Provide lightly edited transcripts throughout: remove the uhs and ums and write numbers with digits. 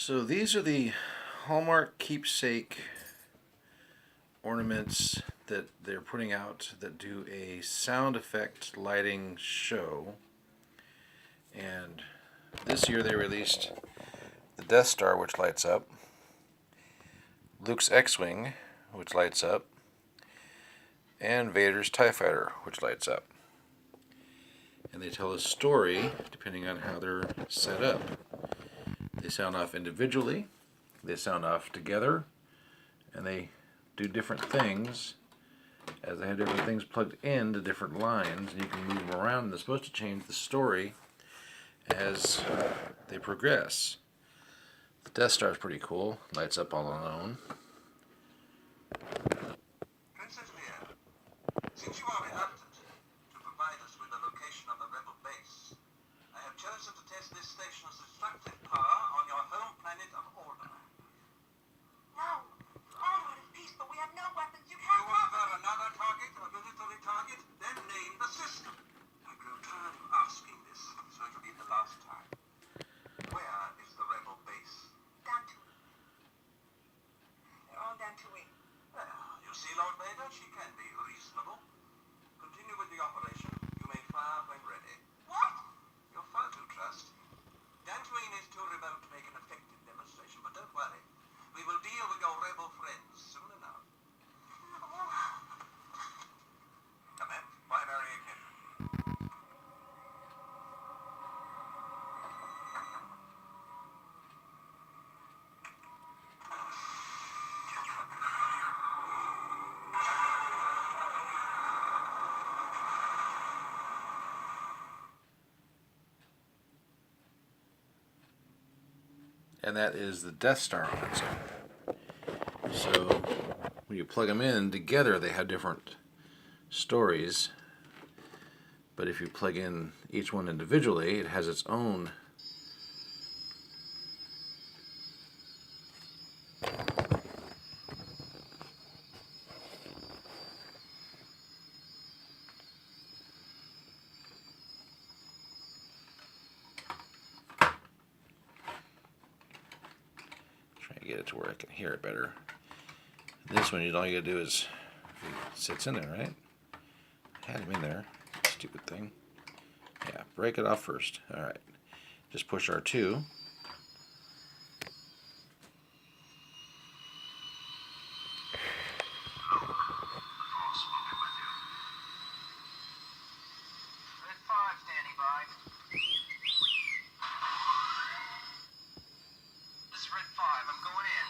So these are the Hallmark keepsake ornaments that they're putting out that do a sound effect lighting show. And this year they released the Death Star, which lights up, Luke's X-Wing, which lights up, and Vader's TIE Fighter, which lights up. And they tell a story depending on how they're set up. They sound off individually, they sound off together, and they do different things as they have different things plugged into different lines, and you can move them around, and they're supposed to change the story as they progress. The Death Star is pretty cool, lights up all alone. Princess Leia, since you are reluctant to provide us with the location of the rebel base, I have chosen to test this station's destructive power on your home planet of Order. No, Order is peace, but we have no weapons. You You can't want to have have another target, a military target? Then name the system. I grew tired of asking this, so it'll be the last time. Where is the rebel base? Dantooine. They're on Dantooine. Well, you see, Lord Vader, she can be reasonable. Continue with the operation. You may fire when ready. What? You're far too trusting. Dantooine is too remote to make an effective demonstration, but don't worry. We will deal with your rebel friends soon enough. Come in. Primary ignition. And that is the Death Star on its own. So when you plug them in together, they have different stories. But if you plug in each one individually, it has its own get it to where I can hear it better. This one, all you gotta do is, it sits in there, right? Had him in there, stupid thing. Yeah, break it off first. All right, just push R2. Red 5 standing by. This is Red 5. I'm going in.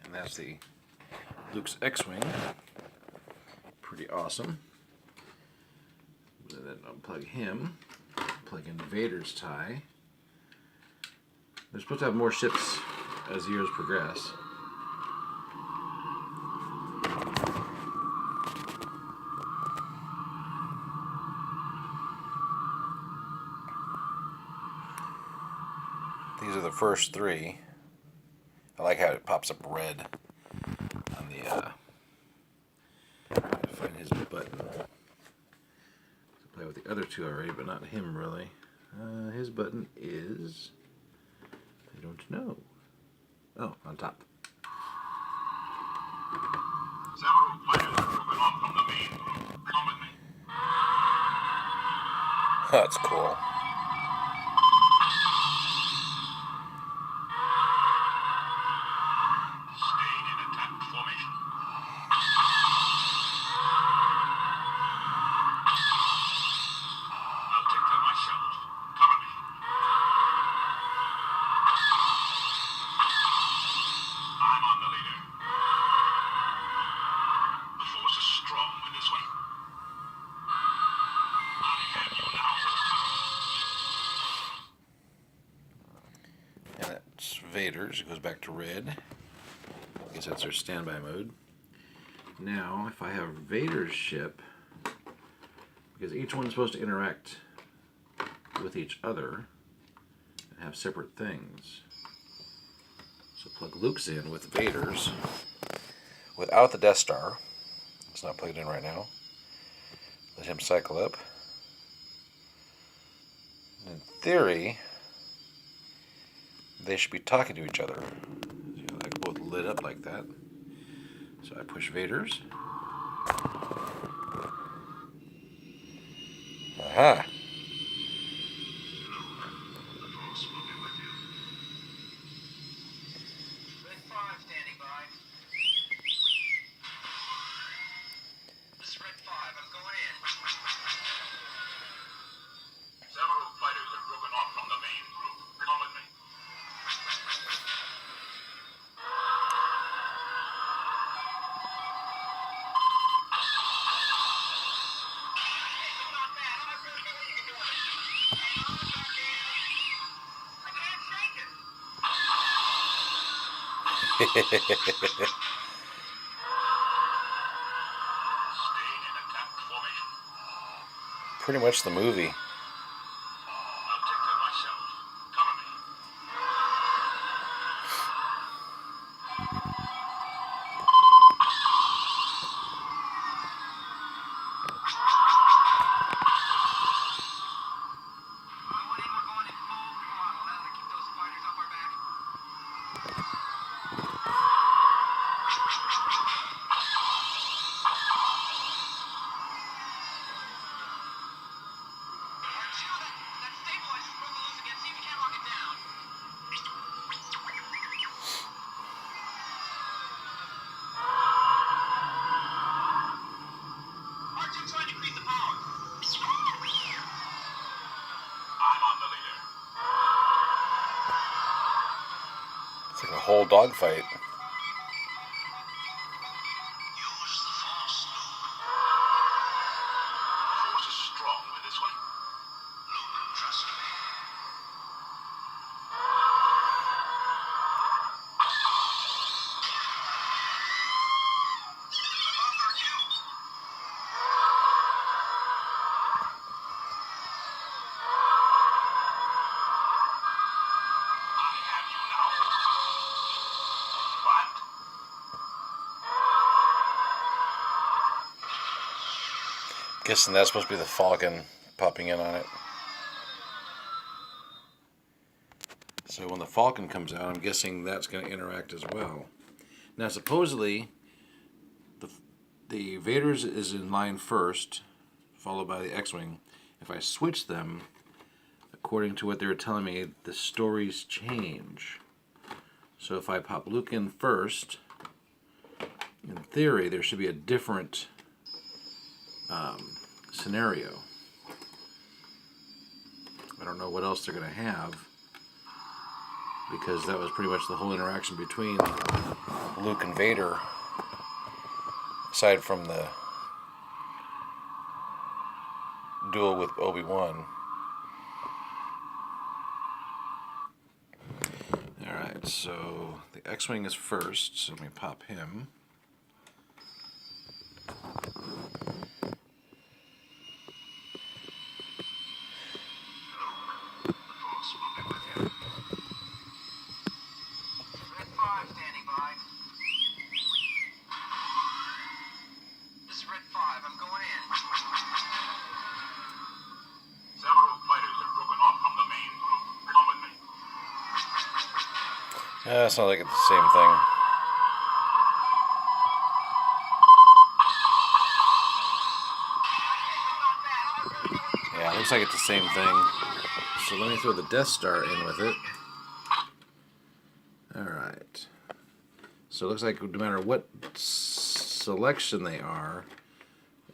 And that's the Luke's X-Wing. Pretty awesome. And then unplug him. Plug in Vader's TIE. They're supposed to have more ships as the years progress. These are the first three. I like how it pops up red on the find his button. I play with the other two already, but not him really. His button is, I don't know. Oh, on top. Several players are moving on from the main room. Come with me. That's cool. Stay in attack formation. I'll take care myself. Cover me. I'm on the leader. The force is strong with this one. Vader's. It goes back to red. I guess that's our standby mode. Now, if I have Vader's ship, because each one's supposed to interact with each other and have separate things. So plug Luke's in with Vader's without the Death Star. It's not plugged in right now. Let him cycle up. In theory, they should be talking to each other. So like both lit up like that. So I push Vader's. Aha! Red 5 standing by. This is Red 5. I'm going in. Several fighters have broken off from the main group. Come with me. Not bad. I really know what you can do with it. Hang on, Dark. I can't shake it. Staying in attack formation. Pretty much the movie. I'll take care of myself. Cover me. We're going in full throttle. That'll keep those spiders off our back. R2, that stabilizer's broken loose again. See if you can't lock it down. R2 trying to increase the power. I'm on the leader. It's like a whole dogfight. Use the force, Luke. The force is strong with this one. Luke, trust me. I have you now. But Guessing that's supposed to be the Falcon popping in on it. So when the Falcon comes out, I'm guessing that's going to interact as well. Now supposedly, the Vader's is in line first, followed by the X-Wing. If I switch them, according to what they were telling me, the stories change. So if I pop Luke in first, in theory, there should be a different scenario. I don't know what else they're going to have, because that was pretty much the whole interaction between Luke and Vader, aside from the duel with Obi-Wan. Alright, so the X-Wing is first, so let me pop him. Red 5 standing by. This is Red 5. I'm going in. several fighters have broken off from the main group. Come with me. It sounds like it's the same thing. Not bad. I really know what you can do. Yeah, it looks like it's the same thing. So let me throw the Death Star in with it. Alright. So it looks like no matter what selection they are,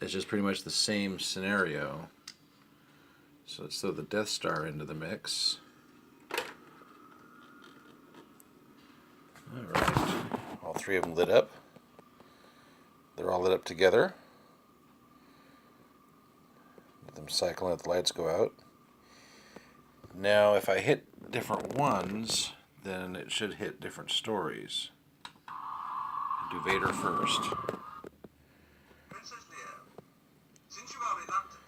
it's just pretty much the same scenario. So let's throw the Death Star into the mix. Alright. All three of them lit up. They're all lit up together. Let them cycle and let the lights go out. Now, if I hit different ones, then it should hit different stories. Do Vader first. Princess Leia, since you are reluctant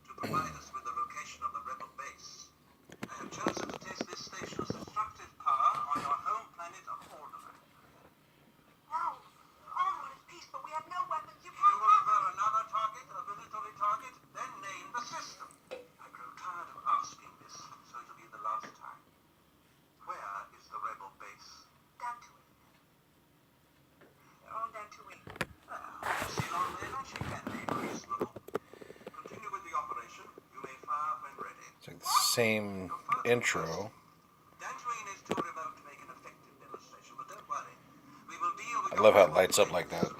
to provide us with the location of the rebel base, I have chosen to test this station's destructive power on your home planet of ornaments. No. All I want is peace, but we have no weapons. You You can't will have prefer it. another target, a military target, then name the system. I grow tired of asking this, so it'll be the last time. Where is the rebel base? Dantooine. They're on Dantooine. You see, Long Lena, she can be reasonable. Continue with the operation. You may fire when ready. It's like the same intro. Dantooine is too remote to make an effective demonstration, but don't worry. We will deal with I love how it lights up like that.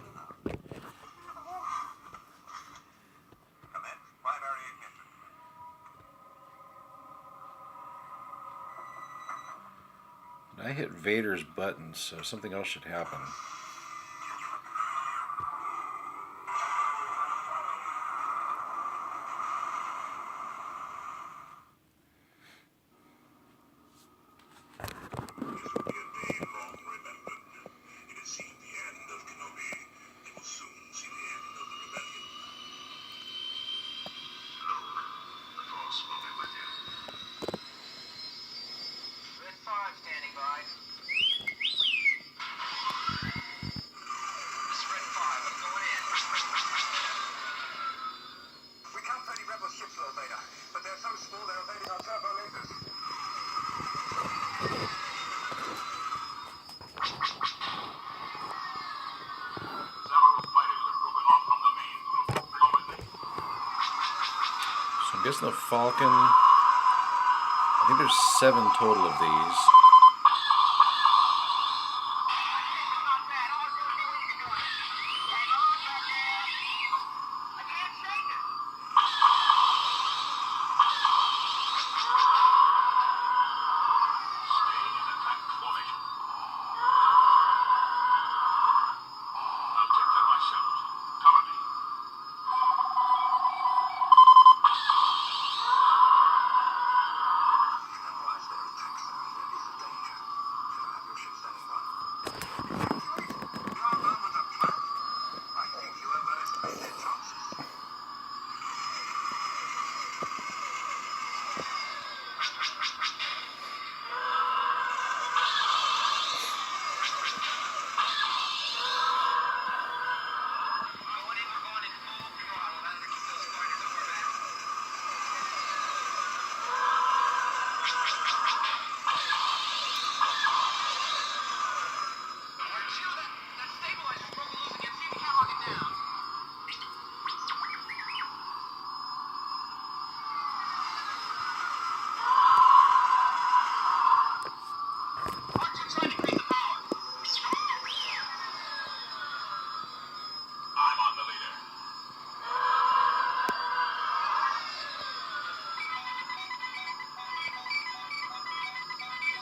Commence primary ignition. I hit Vader's button, so something else should happen. This will be a day long remembered. It has seen the end of Kenobi. It will soon see the end of the rebellion. Luke, the Force will be with you. Red 5 standing by. This is Red 5. I'm going in. We can't find any rebel ships, Lord Vader, but they're so small they're evading our turbo lasers. Several fighters have broken off from the main group. Come with me. So I'm guessing the Falcon. I think there's 7 total of these. It's not bad. All I'm doing is what you can do it. Hang on, goddamn. I can't shake it. Staying in attack formation. I'll take them myself. Cover me. Analyze their attacks, sir. There is a danger. Should I have your ship standing by? Your moment of triumph. I think you overestimate their chances. Going in, we're going in full throttle. That'll keep those fighters at orbit. Alright, Shield, that stabilizer's broken loose again. See if you can't lock it down. R2 trying to increase the power. I'm on the leader.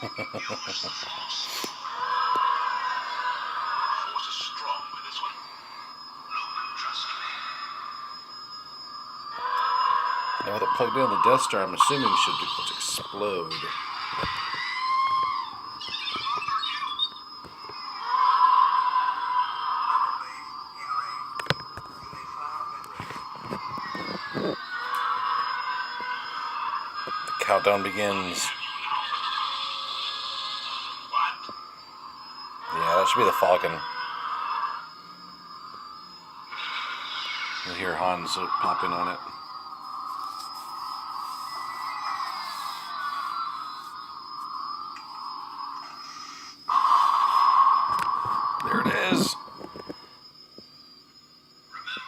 Use the Force. Force is strong with this one. Luke, trust me. Now with it plugged in, the Death Star, I'm assuming, should explode. The countdown begins. What? Yeah, that should be the Falcon. You'll hear Han's pop in on it. There it is. Remember,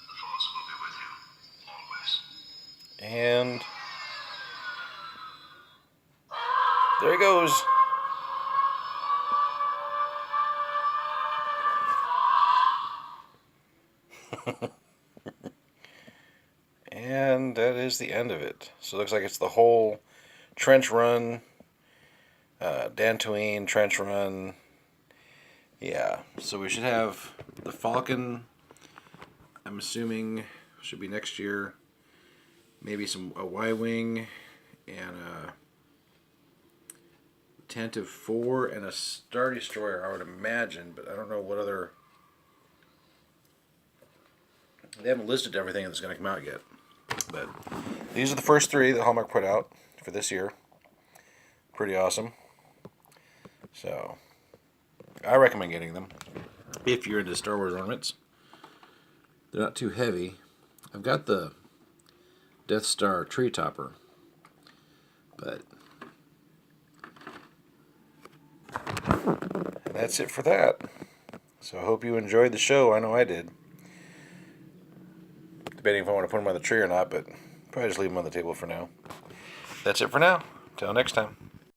the Force will be with you. Always. And there he goes. And that is the end of it. So it looks like it's the whole trench run, Dantooine trench run. Yeah, so we should have the Falcon, I'm assuming, should be next year. Maybe a Y-Wing and a Tantive 4 and a Star Destroyer, I would imagine, but I don't know what other... They haven't listed everything that's going to come out yet. But these are the first 3 that Hallmark put out for this year. Pretty awesome. So, I recommend getting them if you're into Star Wars ornaments. They're not too heavy. I've got the Death Star tree topper, but and that's it for that. So I hope you enjoyed the show. I know I did. Debating if I want to put them on the tree or not, but probably just leave them on the table for now. That's it for now. Till next time.